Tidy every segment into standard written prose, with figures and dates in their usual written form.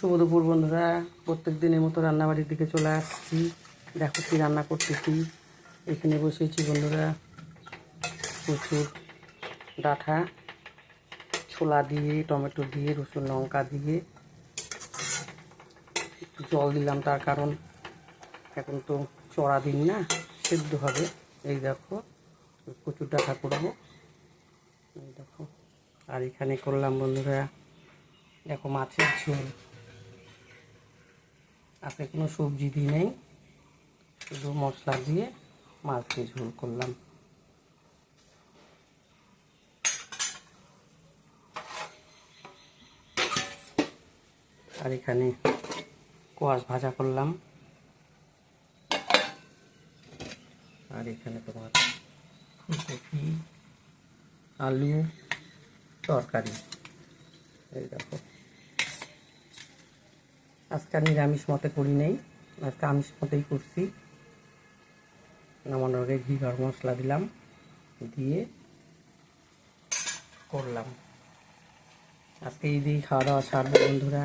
শুভ দুপুর বন্ধুরা, প্রত্যেক দিনের মতো রান্নাবাড়ির দিকে চলে আসছি। দেখো কি রান্না করতেছি। এখানে বসেছি বন্ধুরা, প্রচুর ডাঁটা ছোলা দিয়ে, টমেটো দিয়ে, রসুন লঙ্কা দিয়ে একটু জল দিলাম, তার কারণ এখন তো চড়া দিন না, সেদ্ধ হবে। এই দেখো প্রচুর ডাঁটা করবো, এই দেখো। আর এখানে করলাম বন্ধুরা, দেখো মাছের ঝোল। আজকে কোনো সবজি দিই নেই, শুধু মশলা দিয়ে মাছ দিয়ে ঝোল করলাম। আর এখানে কোয়াশ ভাজা করলাম। আর এখানে তোমার ফুলকপি আলু তরকারি। এই দেখো, আজকে আর নিরামিষ মতে করি নেই, আজকে আমিষ মতেই করছি। নামানোর আগে ঘি গরম মশলা দিলাম, দিয়ে করলাম। আজকে এই দিয়েই খাওয়া দাওয়া সারবে বন্ধুরা।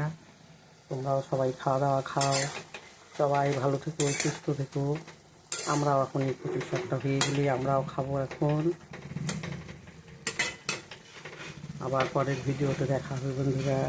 তোমরাও সবাই খাওয়া দাওয়া খাও, সবাই ভালো থেকো, সুস্থ থেকো। আমরাও এখন এই কচুর শাকটা হয়ে গেলে আমরাও খাবো এখন। আবার পরের ভিডিওতে দেখা হবে বন্ধুরা।